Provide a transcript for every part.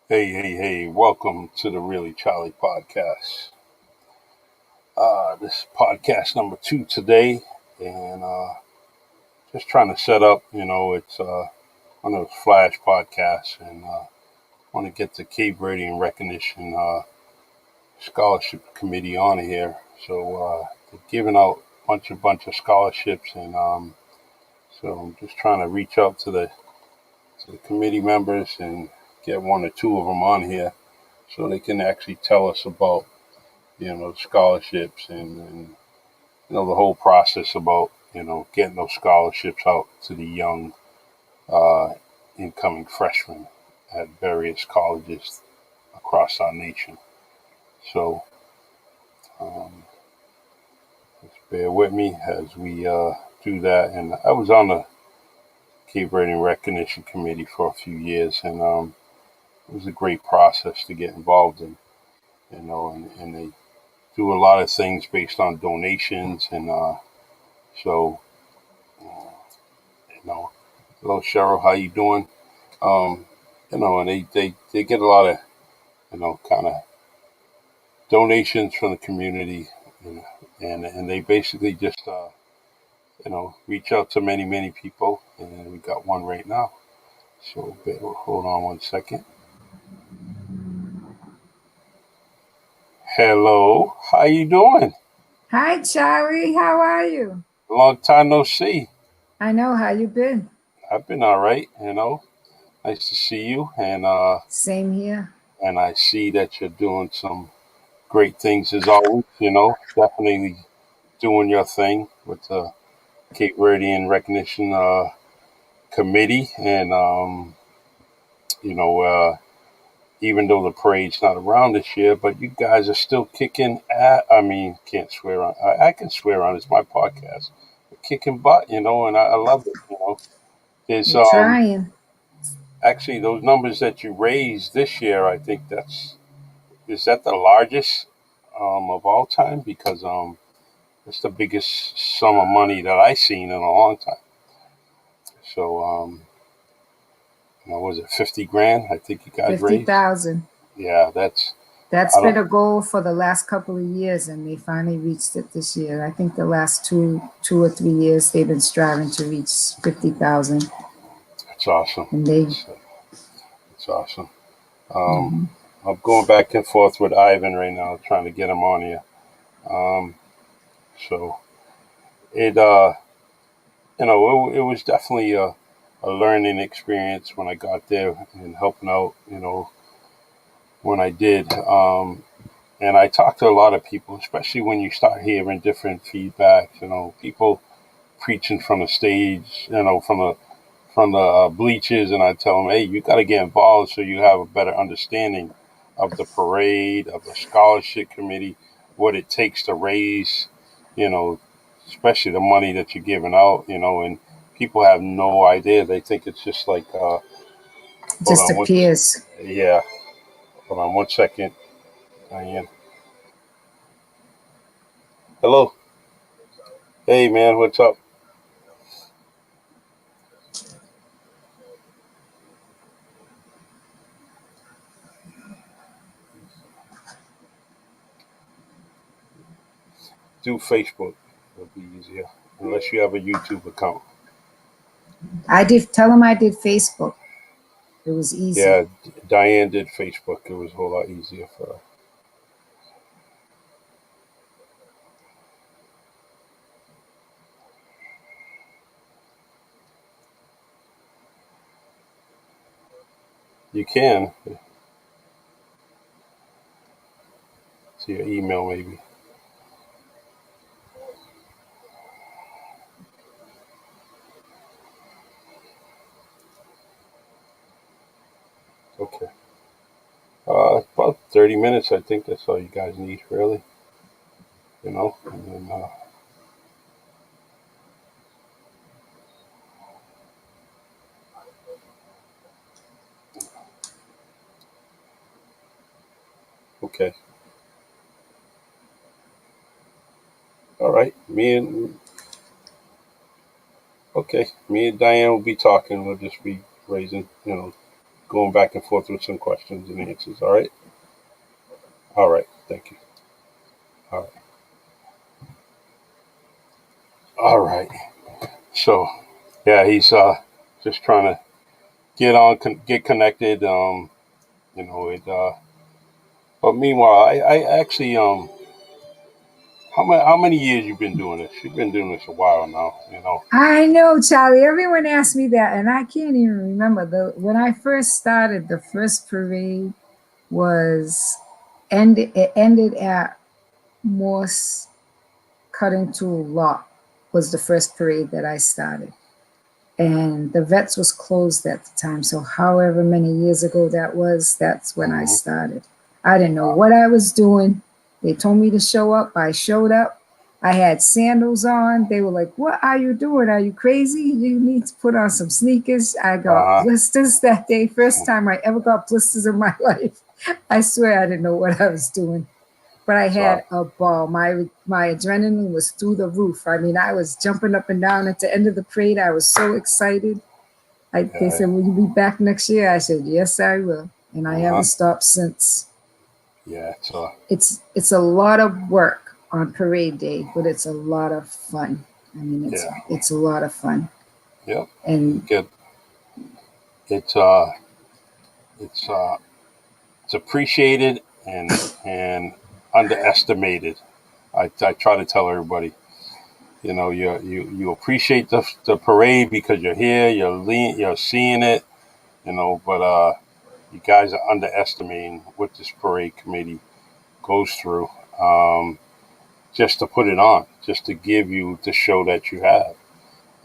Hey, welcome to the Really Charlie podcast. This is podcast number 2 today, and just trying to set up, it's one of those flash podcasts, and want to get the Cape Verdean Recognition Scholarship Committee on here. So they're giving out bunch of scholarships, and so I'm just trying to reach out to the committee members and get one or two of them on here so they can actually tell us about scholarships and the whole process about getting those scholarships out to the young uh, incoming freshmen at various colleges across our nation. So um, just bear with me as we do that. And I was on the Cape Verdean Recognition Committee for a few years, and it was a great process to get involved in. And they do a lot of things based on donations, and so uh, you know hello, Cheryl. How you doing? Um, and they get a lot of, kind of donations from the community, you know, and they basically just, reach out to many people. And we got one right now. So hold on one second. Hello. How you doing? Hi, Charlie. How are you? Long time no see. I know how you been. I've been all right. Nice to see you. Same here. And I see that you're doing some great things as always. Definitely doing your thing with the Cape Verdean Recognition Committee, and you know, uh, even though the parade's not around this year, but you guys are still kicking at. I mean, can't swear on. I can swear on. It's my podcast. But kicking butt, and I love it. There's We're trying. actually those numbers that you raised this year. I think is that the largest of all time, because it's the biggest sum of money that I've seen in a long time. So was it 50 grand? I think you guys raised. 50,000. Yeah, That's I been don't. a goal for the last couple of years, and they finally reached it this year. I think the last two or 3 years they've been striving to reach 50,000, It's awesome. and they. It's awesome. Um, Mhm. I'm going back and forth with Ivan right now, trying to get him on here. Um, so it, it was definitely a learning experience when I got there and helping out, when I did. And I talked to a lot of people, especially when you start hearing different feedbacks, people preaching from the stage, from the bleachers, and I tell them, hey, you got to get involved so you have a better understanding of the parade, of the scholarship committee, what it takes to raise, you know, especially the money that you're giving out, and people have no idea. They think it's just like, hold Just on, appears. yeah, hold on one second, Diane. Hello, hey man, what's up? Do Facebook, it'll be easier, unless you have a YouTube account. I did tell them I did Facebook. It was easy. Yeah, Diane did Facebook. It was a whole lot easier for her. You can. To your email, maybe. Okay. About 30 minutes, I think that's all you guys need, really. And then, okay. All right. Okay. Me and Diane will be talking. We'll just be raising, going back and forth with some questions and answers. All right. All right. Thank you. All right. All right. So, yeah, he's just trying to get connected. But meanwhile, I actually how many years you been doing this? You've been doing this a while now. I know, Charlie. Everyone asks me that, and I can't even remember. When I first started, the first parade it ended at Morse Cutting Tool Lot was the first parade that I started. And the vets was closed at the time. So however many years ago that's when I started. I didn't know what I was doing. They told me to show up. I showed up. I had sandals on. They were like, "What are you doing? Are you crazy? You need to put on some sneakers." I got blisters that day. First time I ever got blisters in my life. I swear I didn't know what I was doing. But I had a ball. My adrenaline was through the roof. I mean, I was jumping up and down at the end of the parade. I was so excited. They said, "Will you be back next year?" I said, "Yes, I will." And I haven't stopped since. Yeah. It's a lot of work on parade day, but it's a lot of fun. I mean, it's a lot of fun. Yep. And it's appreciated and underestimated. I try to tell everybody, you appreciate the parade because you're here, you're seeing it, but you guys are underestimating what this parade committee goes through, just to put it on, just to give you the show that you have.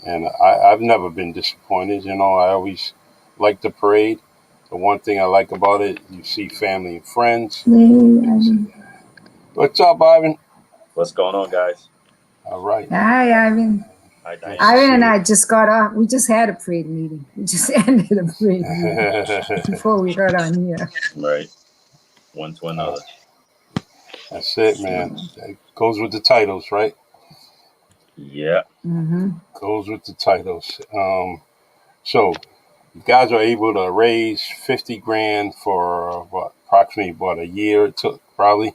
And I've never been disappointed. I always like the parade. The one thing I like about it, you see family and friends. What's up, Ivan? What's going on, guys? All right. Hi, Ivan. Hi, Diane. Ivan and I just got off. We just had a parade meeting. We just ended a parade meeting before we got on here. Right. One to another. That's it, man. It goes with the titles, right? Yeah. Goes with the titles. So you guys are able to raise 50 grand for approximately a year it took, probably.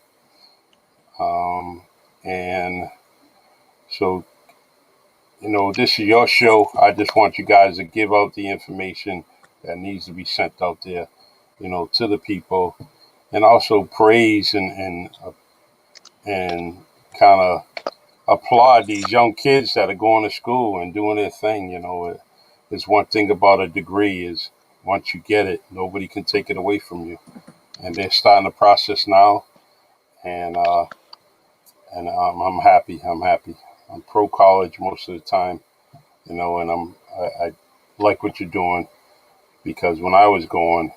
And so, this is your show. I just want you guys to give out the information that needs to be sent out there, to the people, and also praise and kind of applaud these young kids that are going to school and doing their thing. It's one thing about a degree is once you get it, nobody can take it away from you. And they're starting the process now, and I'm happy. I'm pro college most of the time, and I like what you're doing, because when I was going,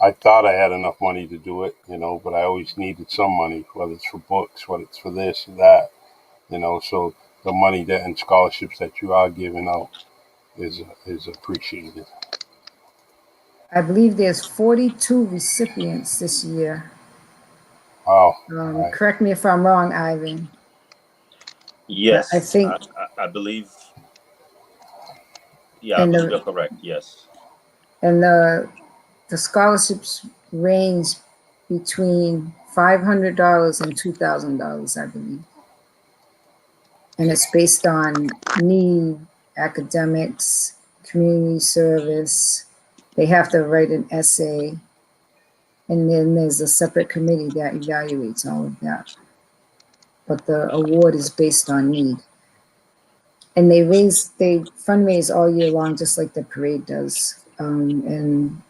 I thought I had enough money to do it, but I always needed some money, whether it's for books, whether it's for this and that, so the money and scholarships that you are giving out is appreciated. I believe there's 42 recipients this year. Wow. Correct me if I'm wrong, Ivan. Yes. I think. I believe. Yeah, I believe you're correct. Yes. And the scholarships range between $500 and $2,000, I believe. And it's based on need, academics, community service. They have to write an essay. And then there's a separate committee that evaluates all of that. But the award is based on need. And they fundraise all year long, just like the parade does. And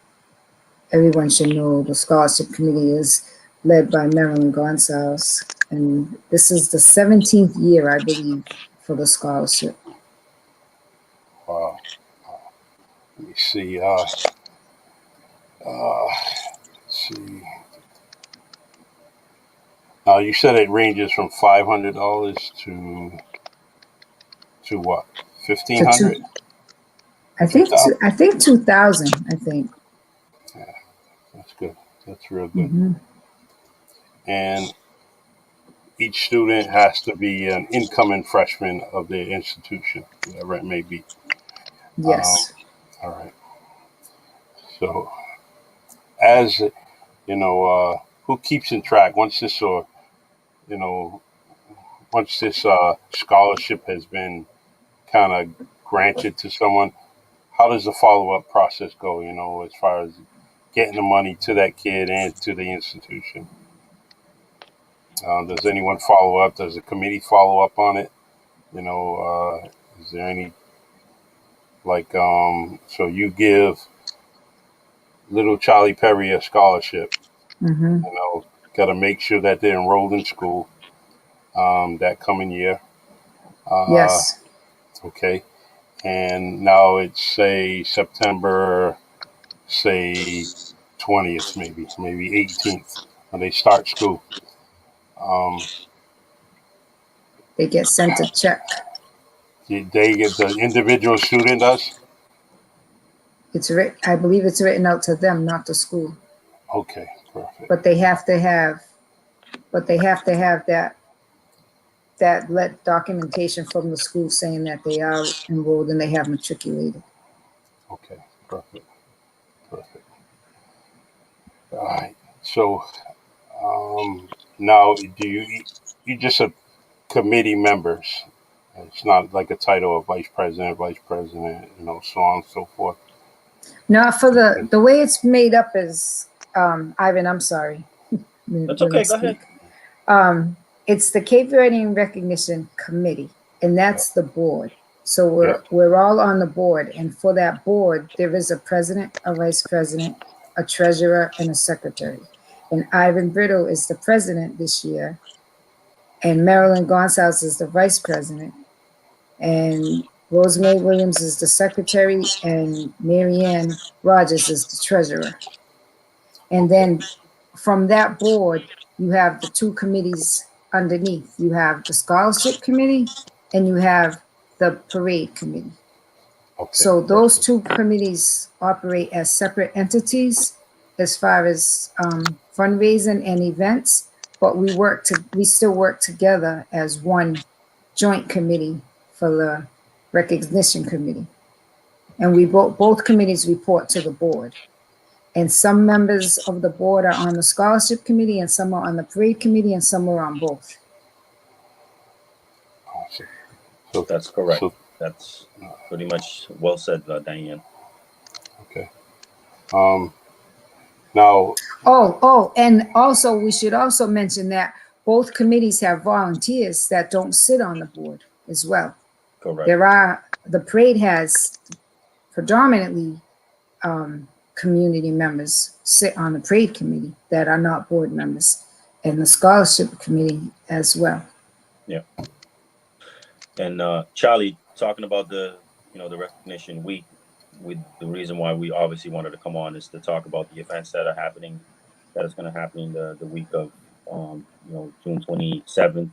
everyone should know the scholarship committee is led by Marilyn Gonzalez. And this is the 17th year, I believe, for the scholarship. Wow. Let me see. Let's see. You said it ranges from $500 to what? $1,500? I think 2,000. I think. Yeah, that's good. That's real good. And each student has to be an incoming freshman of their institution, whatever it may be. Yes. All right. So, as you know, who keeps in track once this, or you know, once this scholarship has been kind of granted to someone? How does the follow-up process go? You know, as far as getting the money to that kid and to the institution. Does anyone follow up? Does the committee follow up on it? You know, is there any so you give little Charlie Perry a scholarship? Mm-hmm. You know, got to make sure that they're enrolled in school that coming year. Uh, Yes. okay, and now it's say September, say 20th, maybe 18th when they start school. They get sent a check. They get the individual student does. I believe it's written out to them, not to school. Okay, perfect. But they have to have that documentation from the school saying that they are enrolled and they have matriculated. Okay, perfect. All right. So now, do you just a committee members? It's not like a title of vice president, you know, so on and so forth. No, for the way it's made up is Ivan, I'm sorry. That's okay, go ahead. It's the Cape Verdean Recognition Committee, and that's the board. So we're all on the board, and for that board, there is a president, a vice president, a treasurer, and a secretary. And Ivan Brittle is the president this year, and Marilyn Gonsalves is the vice president, and Rosemary Williams is the secretary, and Marianne Rogers is the treasurer. And then from that board, you have the two committees underneath. You have the scholarship committee and you have the parade committee. Okay, so those two committees operate as separate entities as far as fundraising and events, but we still work together as one joint committee for the recognition committee. And we both committees report to the board. And some members of the board are on the scholarship committee, and some are on the parade committee, and some are on both. Awesome. So that's correct. That's pretty much well said, Diane. Okay. Now. And also we should also mention that both committees have volunteers that don't sit on the board as well. Correct. The parade has predominantly community members sit on the parade committee that are not board members, and the scholarship committee as well. Yeah. And Charlie, talking about the recognition week, the reason why we obviously wanted to come on is to talk about the events that are happening, that is going to happen the week of June 27th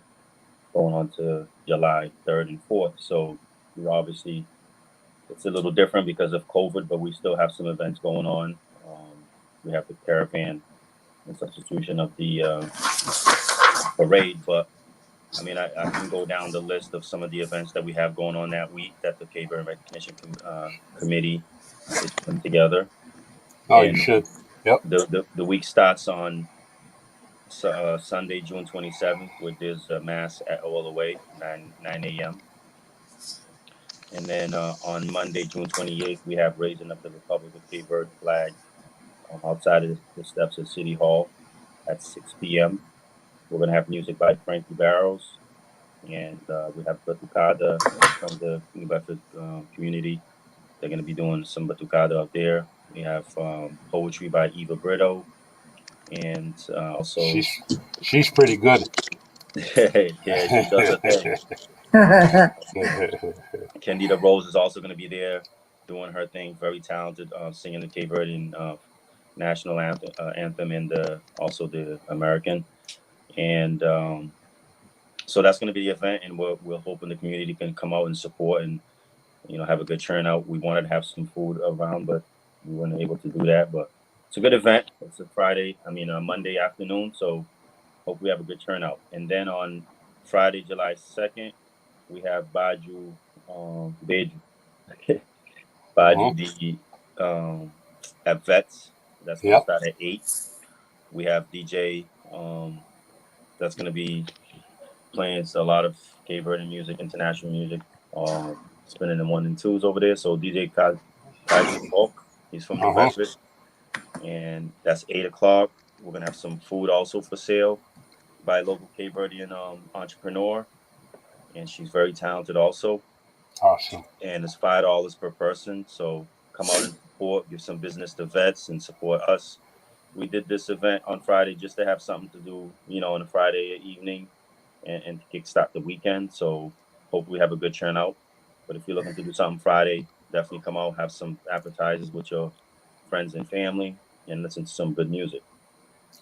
going on to July 3rd and 4th. So we obviously, it's a little different because of COVID, but we still have some events going on. We have the caravan in substitution of the parade, but I mean, I can go down the list of some of the events that we have going on that week that the Cape Verdean Recognition Committee is putting together. Oh, you should. Yep. The week starts on Sunday, June 27th, with there's a mass at OLOA, 9 a.m. And then on Monday, June 28th, we have raising of the Republic of Cape Verde flag outside of the steps of City Hall at 6 p.m. We're going to have music by Frankie Barrows, and we have Batucada from the New Bedford community. They're going to be doing some Batucada up there. We have poetry by Eva Brito, and also... She's pretty good. Yeah, she does her thing. Candida Rose is also going to be there doing her thing, very talented, singing the Cape Verdean national anthem and also the American. And so that's going to be the event, and we're hoping the community can come out and support and have a good turnout. We wanted to have some food around, but we weren't able to do that. But it's a good event. It's a Monday afternoon, so hope we have a good turnout. And then on Friday, July 2nd, we have Baju Beju. Baju, the at Vets. That's going to Yep. start at 8. We have DJ that's going to be playing a lot of Cape Verdean music, international music, spinning the 1 and 2s over there. So DJ Kaiser Bulk, he's from New Bedford, and that's 8 o'clock. We're going to have some food also for sale by a local Cape Verdean entrepreneur, and she's very talented also. Awesome. And it's $5 per person. So come out and support, give some business to Vets, and support us. We did this event on Friday just to have something to do, on a Friday evening and to kickstart the weekend. So hopefully we have a good turnout. But if you're looking to do something Friday, definitely come out, have some appetizers with your friends and family, and listen to some good music.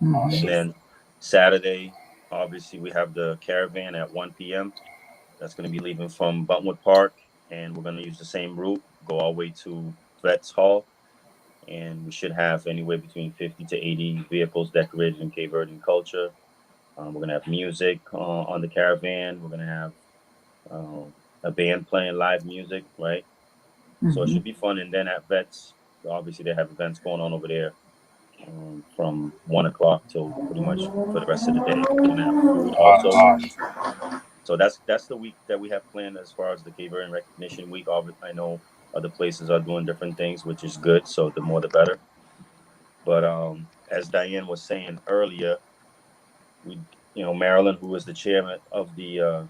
Awesome. And then Saturday, obviously, we have the caravan at 1 p.m. That's going to be leaving from Buntwood Park, and we're going to use the same route, go all the way to Vets Hall. And we should have anywhere between 50 to 80 vehicles decorated in Cape Verdean culture. We're going to have music on the caravan. We're going to have a band playing live music, right? So it should be fun. And then at Vets, obviously they have events going on over there from 1 o'clock till pretty much for the rest of the day. We're going to have food also. So that's the week that we have planned as far as the Cape Verdean Recognition Week. I know other places are doing different things, which is good. So the more the better. But as Diane was saying earlier, Marilyn, who was the chairman of the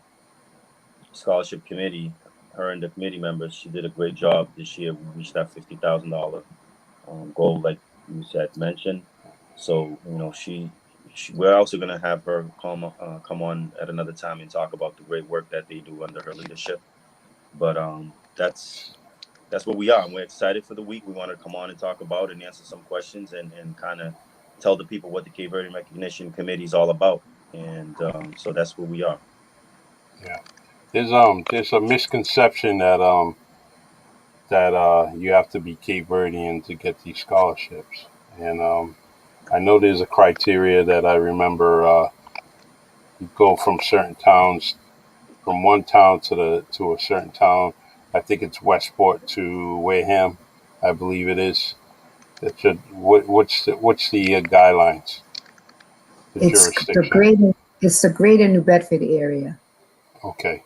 scholarship committee, her and the committee members, she did a great job this year. We reached that $50,000 goal, like you said mentioned. So we're also going to have her come on at another time and talk about the great work that they do under her leadership. But that's what we are. And we're excited for the week. We want to come on and talk about and answer some questions and kind of tell the people what the Cape Verdean Recognition Committee is all about. And so that's where we are. Yeah. There's a misconception that you have to be Cape Verdean to get these scholarships, and I know there's a criteria that I remember. You go from certain towns, from one town to a certain town. I think it's Westport to Wareham, I believe it is. That should what's the guidelines? The jurisdiction. It's the Greater New Bedford area. Okay.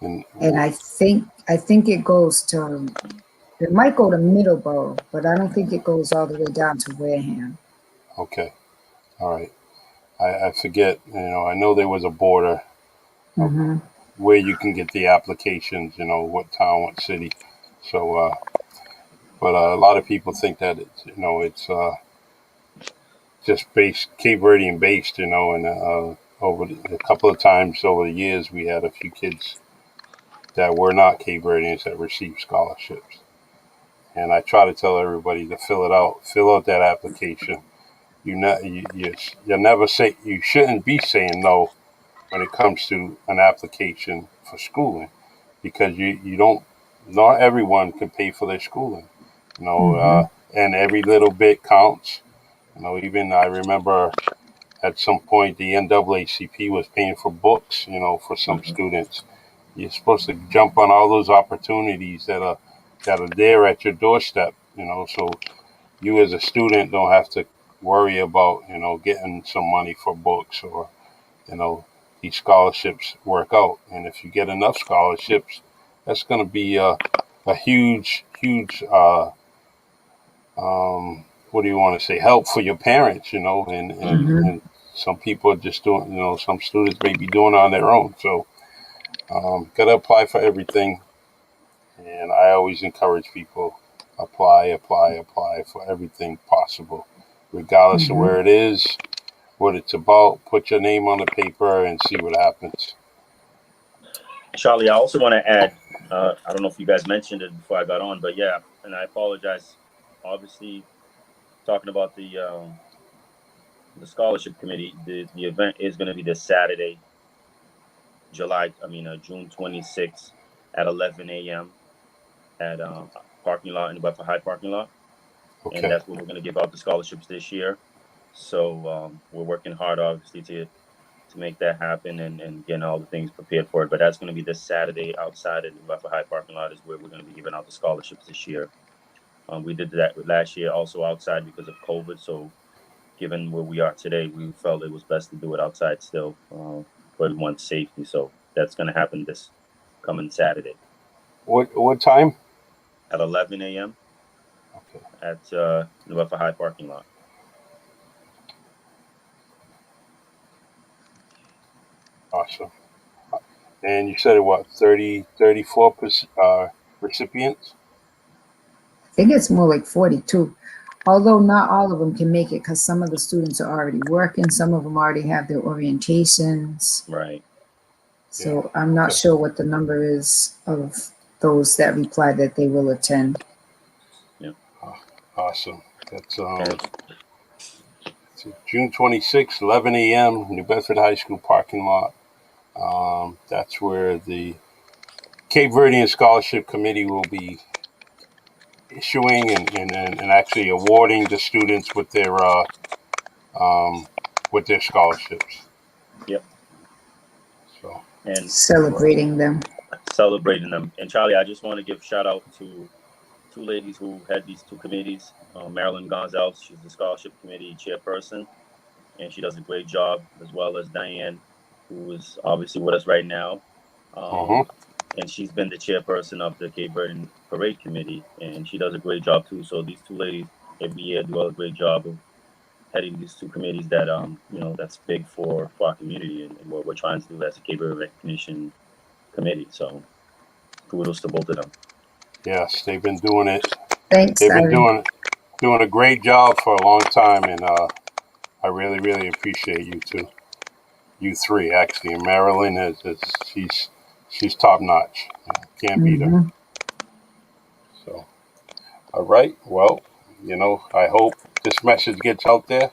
And I think it goes to, it might go to Middleborough, but I don't think it goes all the way down to Wareham. Okay. All right. I forget, I know there was a border where you can get the applications, what town, what city. So, but a lot of people think that it's just Cape Verdean based, and over a couple of times over the years, we had a few kids that were not Cape Verdeans that received scholarships. And I try to tell everybody to fill out that application. You never say, you shouldn't be saying no when it comes to an application for schooling, because you don't, not everyone can pay for their schooling, and every little bit counts. Even I remember at some point the NAACP was paying for books, for some students. You're supposed to jump on all those opportunities that are there at your doorstep, so you as a student don't have to worry about, getting some money for books, or, these scholarships work out. And if you get enough scholarships, that's going to be a huge, what do you want to say, help for your parents, and some people are just doing, some students may be doing it on their own. So, got to apply for everything. And I always encourage people, apply for everything possible, regardless of where it is, what it's about. Put your name on the paper and see what happens. Charlie, I also want to add, I don't know if you guys mentioned it before I got on, but yeah, and I apologize. Obviously, talking about the scholarship committee, the event is going to be this Saturday, June 26th at 11 a.m. at parking lot in the Bedford High parking lot. Okay. And that's where we're going to give out the scholarships this year. So we're working hard, obviously, to make that happen and getting all the things prepared for it. But that's going to be this Saturday outside of the Bedford High parking lot is where we're going to be giving out the scholarships this year. We did that last year also outside because of COVID. So given where we are today, we felt it was best to do it outside still for everyone's safety. So that's going to happen this coming Saturday. What time? At 11 a.m. Okay. at New Bedford High parking lot. Awesome. And you said what, 34 recipients? I think it's more like 42. Although not all of them can make it because some of the students are already working. Some of them already have their orientations. Right. So I'm not sure what the number is of those that replied that they will attend. Yeah. Awesome. That's June 26th, 11 a.m., New Bedford High School parking lot. That's where the Cape Verdean Scholarship Committee will be issuing and actually awarding the students with their scholarships. Yep. So and celebrating them. And Charlie, I just want to give shout out to two ladies who had these two committees. Marilyn Gonzalez, she's the scholarship committee chairperson, and she does a great job, as well as Diane, who is obviously with us right now. And she's been the chairperson of the Cape Verdean Parade Committee, and she does a great job too. So these two ladies every year do a great job of heading these two committees that that's big for our community and what we're trying to do as a Cape Verdean Recognition Committee. So kudos to both of them. Yes, they've been doing it. Thanks. They've been doing a great job for a long time, and I really, really appreciate you two. You three, actually. And Marilyn she's top notch. Can't beat her. So, all right. Well, I hope this message gets out there.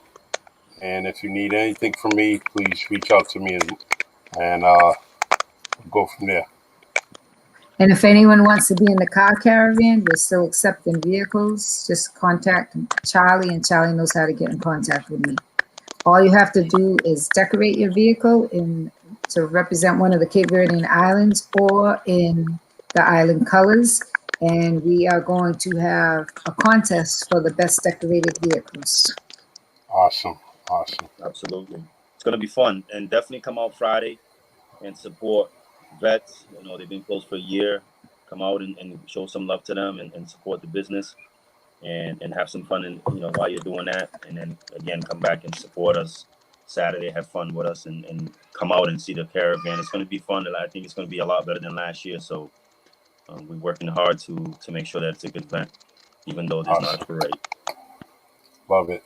And if you need anything from me, please reach out to me, and go from there. And if anyone wants to be in the car caravan, we're still accepting vehicles. Just contact Charlie, and Charlie knows how to get in contact with me. All you have to do is decorate your vehicle to represent one of the Cape Verdean islands or in the island colors. And we are going to have a contest for the best decorated vehicles. Awesome. Absolutely. It's going to be fun. And definitely come out Friday and support vets. They've been closed for a year. Come out and show some love to them and support the business and have some fun while you're doing that. And then again, come back and support us Saturday, have fun with us and come out and see the caravan. It's going to be fun. I think it's going to be a lot better than last year. So we're working hard to make sure that it's a good event, even though there's not a parade. Love it.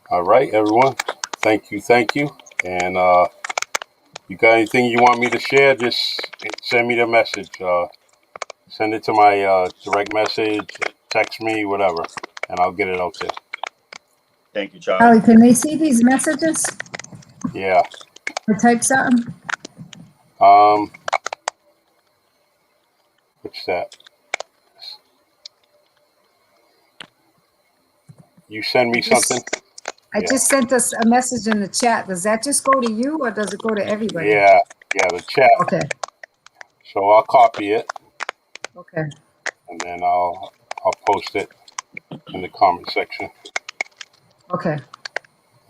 All right, everyone. Thank you. And you got anything you want me to share, just send me the message. Send it to my direct message, text me, whatever, and I'll get it out there. Thank you, Charlie. Charlie, can they see these messages? Yeah. Or type something? What's that? You send me something? I just sent us a message in the chat. Does that just go to you or does it go to everybody? Yeah, the chat. Okay. So I'll copy it. Okay. And then I'll post it in the comment section. Okay.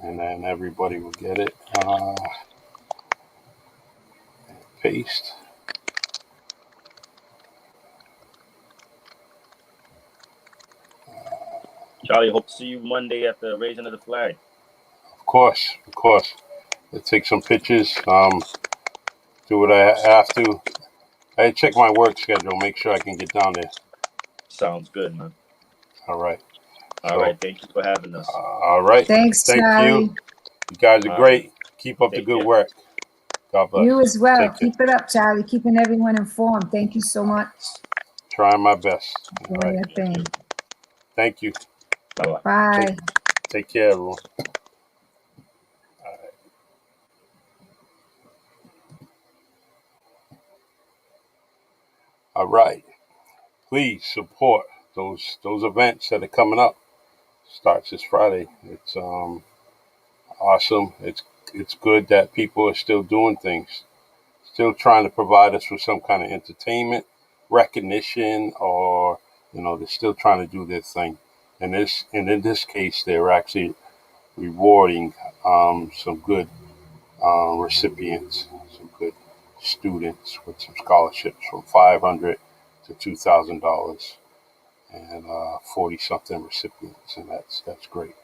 And then everybody will get it. Paste. Charlie, hope to see you Monday at the raising of the flag. Of course. I'll take some pictures. Do what I have to. I check my work schedule, make sure I can get down there. Sounds good, man. All right. All right. Thank you for having us. All right. Thanks, Thank Charlie. you. You guys are great. Keep up the good work. God bless. You as well. Keep it up, Charlie. Keeping everyone informed. Thank you so much. Trying my best. Doing your thing. Thank you. Bye-bye. Bye. Take care, everyone. All right. Please support those events that are coming up. Starts this Friday. It's awesome. It's good that people are still doing things, still trying to provide us with some kind of entertainment, recognition, or they're still trying to do their thing. And in this case, they're actually rewarding some good recipients, some good students with some scholarships from $500 to $2,000, and 40-something recipients, and that's great.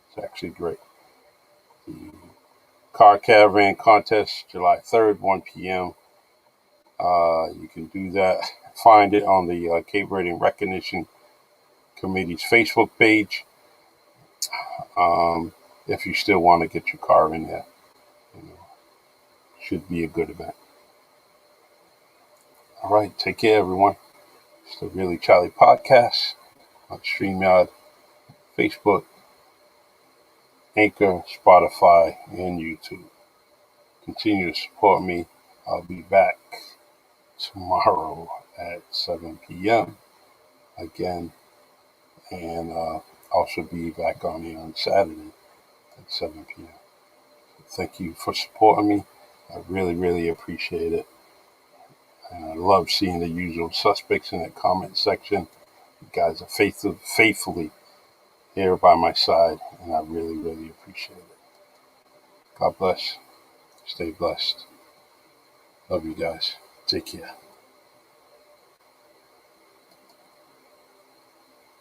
It's actually great. The car caravan contest, July 3rd, 1 p.m. You can do that. Find it on the Cape Verdean Recognition Committee's Facebook page. If you still want to get your car in there, should be a good event. All right, take care, everyone. It's the Really Charlie podcast on StreamYard, Facebook, Anchor, Spotify, and YouTube. Continue to support me. I'll be back tomorrow at 7 p.m. again, and also be back on here on Saturday at 7 p.m. Thank you for supporting me. I really, really appreciate it. And I love seeing the usual suspects in the comment section. You guys are faithfully here by my side, and I really, really appreciate it. God bless. Stay blessed. Love you guys. Take care.